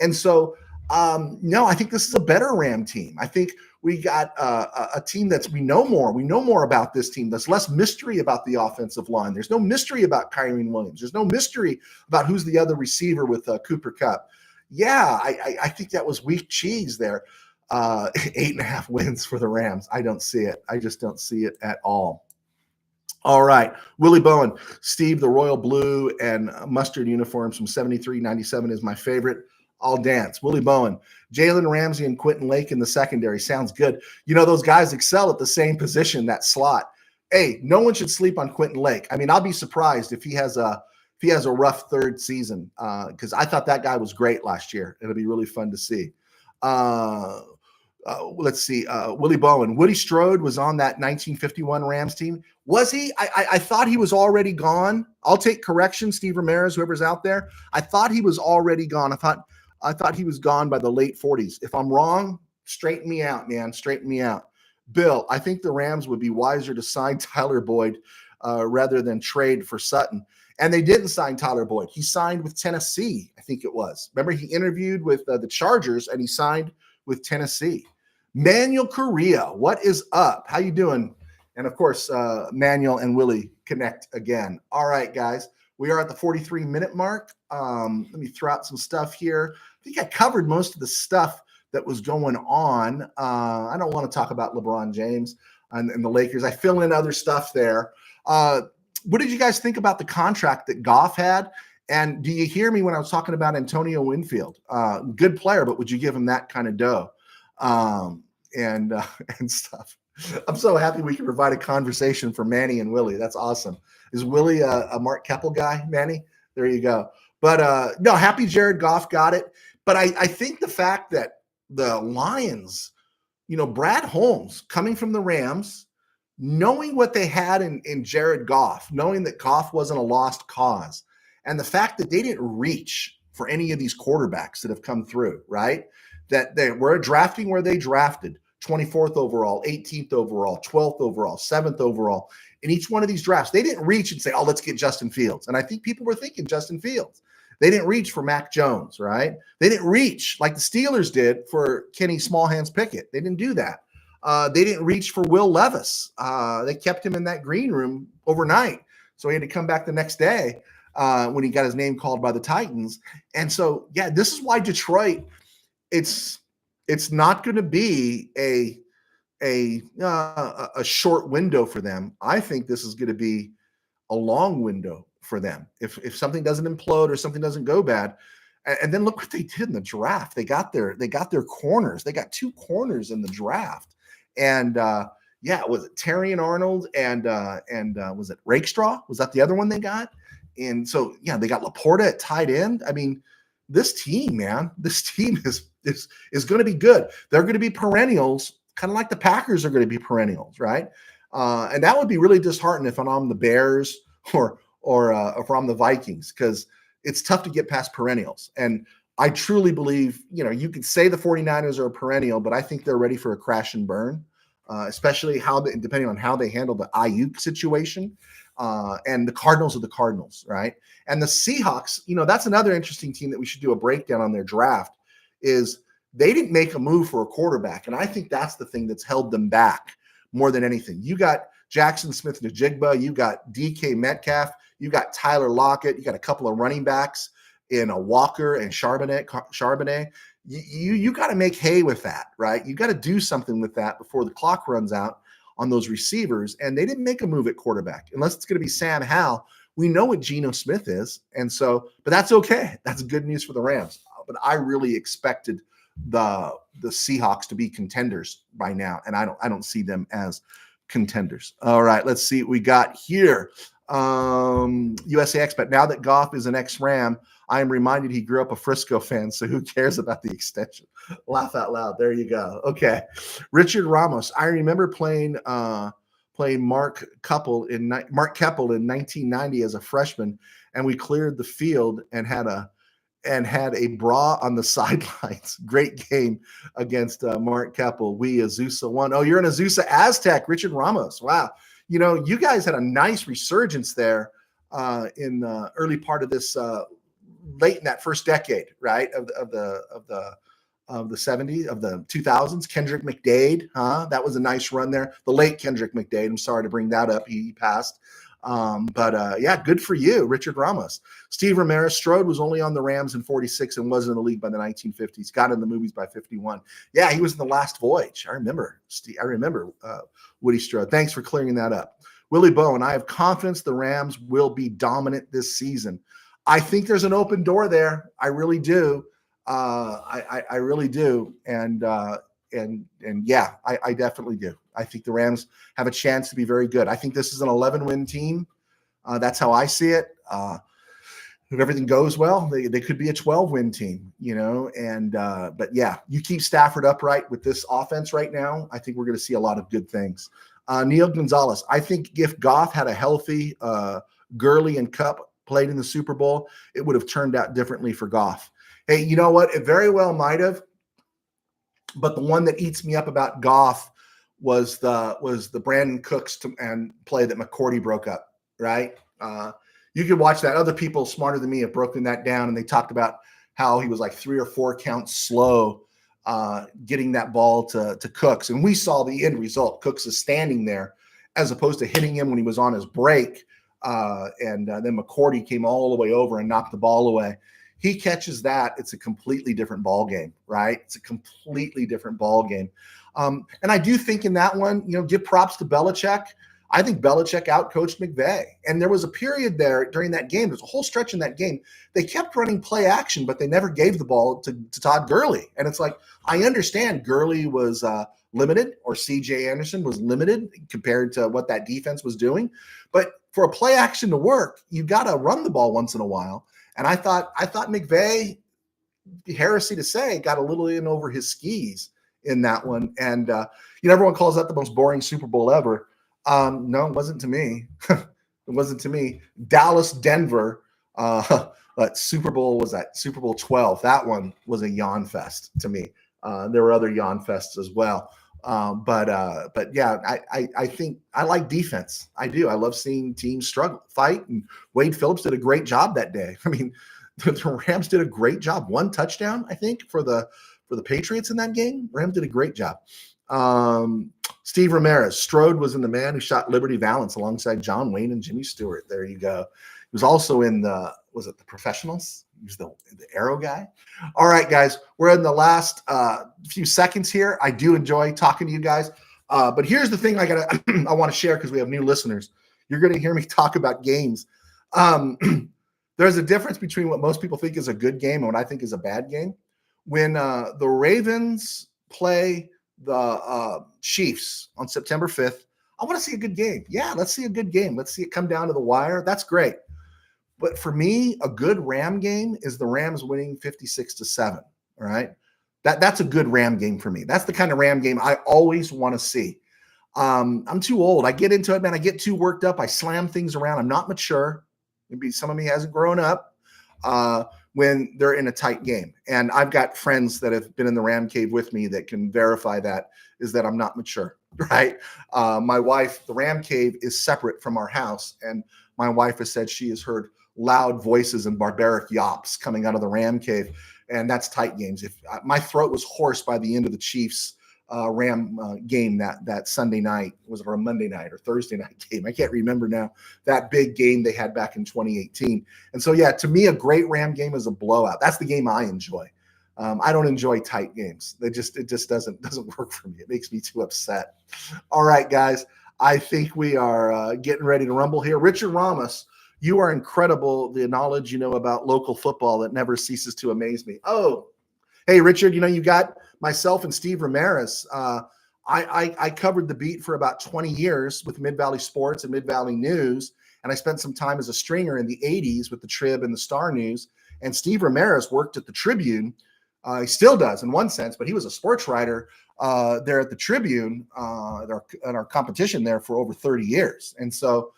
And so, no, I think this is a better Ram team. I think we got a team we know more. We know more about this team. There's less mystery about the offensive line. There's no mystery about Kyren Williams. There's no mystery about who's the other receiver with Cooper Kupp. Yeah, I think that was weak cheese there. 8.5 wins for the Rams. I don't see it. I just don't see it at all. All right. Willie Bowen, Steve, the royal blue and mustard uniforms from 73-97 is my favorite. I'll dance. Willie Bowen, Jalen Ramsey and Quentin Lake in the secondary. Sounds good. Those guys excel at the same position, that slot. Hey, no one should sleep on Quentin Lake. I mean, I'll be surprised if he has a rough third season, because I thought that guy was great last year. It'll be really fun to see. Let's see. Willie Bowen. Woody Strode was on that 1951 Rams team. Was he? I thought he was already gone. I'll take correction, Steve Ramirez, whoever's out there. I thought he was already gone. I thought he was gone by the late 40s. If I'm wrong, straighten me out, man. Straighten me out. Bill, I think the Rams would be wiser to sign Tyler Boyd rather than trade for Sutton. And they didn't sign Tyler Boyd. He signed with Tennessee, I think it was. Remember, he interviewed with the Chargers, and he signed with Tennessee. Manuel Correa, what is up? How you doing? And, of course, Manuel and Willie connect again. All right, guys. We are at the 43-minute mark. Let me throw out some stuff here. I think I covered most of the stuff that was going on. I don't want to talk about LeBron James and the Lakers. I fill in other stuff there. What did you guys think about the contract that Goff had? And do you hear me when I was talking about Antonio Winfield? Good player, but would you give him that kind of dough and stuff? I'm so happy we can provide a conversation for Manny and Willie. That's awesome. Is Willie a Mark Keppel guy, Manny? There you go. But no, happy Jared Goff got it. But I think the fact that the Lions, Brad Holmes coming from the Rams, knowing what they had in Jared Goff, knowing that Goff wasn't a lost cause, and the fact that they didn't reach for any of these quarterbacks that have come through, right? That they were drafting where they drafted 24th overall, 18th overall, 12th overall, 7th overall. In each one of these drafts, they didn't reach and say, oh, let's get Justin Fields. And I think people were thinking Justin Fields. They didn't reach for Mac Jones, right? They didn't reach like the Steelers did for Kenny Smallhands Pickett. They didn't do that. They didn't reach for Will Levis. They kept him in that green room overnight. So he had to come back the next day when he got his name called by the Titans. And so, yeah, this is why Detroit, it's not going to be a short window for them. I think this is going to be a long window for them. If something doesn't implode or something doesn't go bad. And then look what they did in the draft. They got their corners. They got 2 corners in the draft. And was it Terrion Arnold and was it Rakestraw? Was that the other one they got? And so, yeah, they got Laporta at tight end. I mean, this team, man, is going to be good. They're going to be perennials, kind of like the Packers are going to be perennials, right? And that would be really disheartening if I'm the Bears or if I'm the Vikings, because it's tough to get past perennials. And I truly believe, you could say the 49ers are a perennial, but I think they're ready for a crash and burn, especially depending on how they handle the Ayuk situation. And the Cardinals are the Cardinals, right? And the Seahawks, that's another interesting team that we should do a breakdown on their draft, is they didn't make a move for a quarterback. And I think that's the thing that's held them back more than anything. You got Jackson Smith-Njigba, you got DK Metcalf, you got Tyler Lockett, you got a couple of running backs in a Walker and Charbonnet. You got to make hay with that, right? You got to do something with that before the clock runs out on those receivers. And they didn't make a move at quarterback unless it's going to be Sam Howell. We know what Geno Smith is. And so, but that's okay. That's good news for the Rams. But I really expected the Seahawks to be contenders by now. And I don't see them as contenders. All right, let's see what we got here. USA Expat. Now that Goff is an ex-Ram, I am reminded he grew up a Frisco fan, so who cares about the extension? Laugh out loud. There you go. Okay. Richard Ramos. I remember playing Mark Keppel in 1990 as a freshman, and we cleared the field and had a bra on the sidelines. Great game against Mark Keppel. We Azusa won. Oh, you're an Azusa Aztec, Richard Ramos. Wow. You guys had a nice resurgence there in the early part of this, late in that first decade, right? Of the 70s, of the 2000s. Kendrick McDade, that was a nice run there. The late Kendrick McDade. I'm sorry to bring that up. He passed. But good for you, Richard Ramos. Steve Ramirez. Strode was only on the Rams in 46 and was in the league by the 1950s. Got in the movies by 51. Yeah, he was in The Last Voyage. I remember Woody Strode. Thanks for clearing that up. Willie Bowen. I have confidence the Rams will be dominant this season. I think there's an open door there. I really do. I really do. And yeah, I definitely do. I think the Rams have a chance to be very good. I think this is an 11-win team. That's how I see it. If everything goes well, they could be a 12-win team, but yeah, you keep Stafford upright with this offense right now. I think we're going to see a lot of good things. Neil Gonzalez. I think if Goff had a healthy Gurley and Cup played in the Super Bowl, it would have turned out differently for Goff. Hey, you know what? It very well might have. But the one that eats me up about Goff was the Brandon Cooks and play that McCourty broke up, right? You can watch that. Other people smarter than me have broken that down, and they talked about how he was like 3 or 4 counts slow getting that ball to Cooks. And we saw the end result. Cooks is standing there as opposed to hitting him when he was on his break. And then McCourty came all the way over and knocked the ball away. He catches that, it's a completely different ball game, right? It's a completely different ball game. And I do think in that one, give props to Belichick. I think Belichick outcoached McVay. And there was a period there during that game, there's a whole stretch in that game, they kept running play action, but they never gave the ball to Todd Gurley. And it's like, I understand Gurley was limited, or C.J. Anderson was limited compared to what that defense was doing. But for a play action to work, you got to run the ball once in a while. And I thought McVay heresy to say, got a little in over his skis in that one. And everyone calls that the most boring Super Bowl ever. No, it wasn't to me. It wasn't to me. Dallas, Denver. But Super Bowl was that Super Bowl 12. That one was a yawn fest to me. There were other yawn fests as well. But yeah, I think I like defense. I do. I love seeing teams struggle, fight, and Wade Phillips did a great job that day. I mean, the Rams did a great job. 1 touchdown, I think, for the Patriots in that game. Rams did a great job. Steve Ramirez. Strode was in The Man Who Shot Liberty Valance alongside John Wayne and Jimmy Stewart. There you go. He was also in The Professionals? He was the Arrow guy. All right, guys, we're in the last few seconds here. I do enjoy talking to you guys. But here's the thing I want to share because we have new listeners. You're going to hear me talk about games. There's a difference between what most people think is a good game and what I think is a bad game. When the Ravens play the Chiefs on September 5th, I want to see a good game. Yeah, let's see a good game. Let's see it come down to the wire. That's great. But for me, a good Ram game is the Rams winning 56-7. All right. That's a good Ram game for me. That's the kind of Ram game I always want to see. I'm too old. I get into it, man. I get too worked up. I slam things around. I'm not mature. Maybe some of me hasn't grown up when they're in a tight game. And I've got friends that have been in the Ram cave with me that can verify that I'm not mature, right? My wife, the Ram cave is separate from our house. And my wife has said she has heard loud voices and barbaric yops coming out of the Ram cave. And that's tight games. If my throat was hoarse by the end of the Chiefs Ram game that Sunday night, was it a Monday night or Thursday night game? I can't remember now. That big game they had back in 2018. And so, yeah, to me, a great Ram game is a blowout. That's the game I enjoy. I don't enjoy tight games. It just doesn't work for me. It makes me too upset. All right, guys, I think we are getting ready to rumble here. Richard Ramos, you are incredible. The knowledge you know about local football that never ceases to amaze me. Oh, hey, Richard, you got myself and Steve Ramirez. I covered the beat for about 20 years with Mid-Valley Sports and Mid-Valley News, and I spent some time as a stringer in the 80s with the Trib and the Star News. And Steve Ramirez worked at the Tribune. He still does in one sense, but he was a sports writer there at the Tribune at our competition there for over 30 years. And so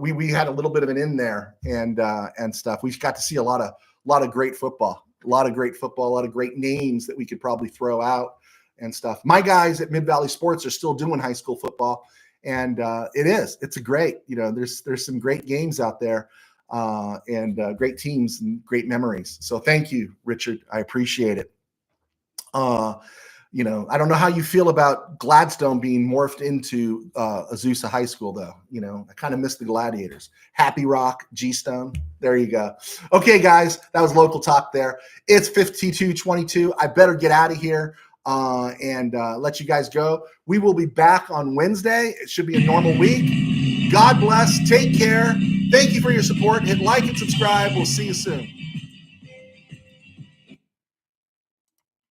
we had a little bit of an in there and stuff. We got to see a lot of great football. A lot of great names that we could probably throw out and stuff. My guys at Mid-Valley Sports are still doing high school football, and it's a great, there's some great games out there and great teams and great memories. So thank you, Richard. I appreciate it. I don't know how you feel about Gladstone being morphed into Azusa High School, though. I kind of miss the Gladiators. Happy Rock, G-Stone. There you go. Okay, guys, that was local talk there. It's 52:22. I better get out of here and let you guys go. We will be back on Wednesday. It should be a normal week. God bless. Take care. Thank you for your support. Hit like and subscribe. We'll see you soon.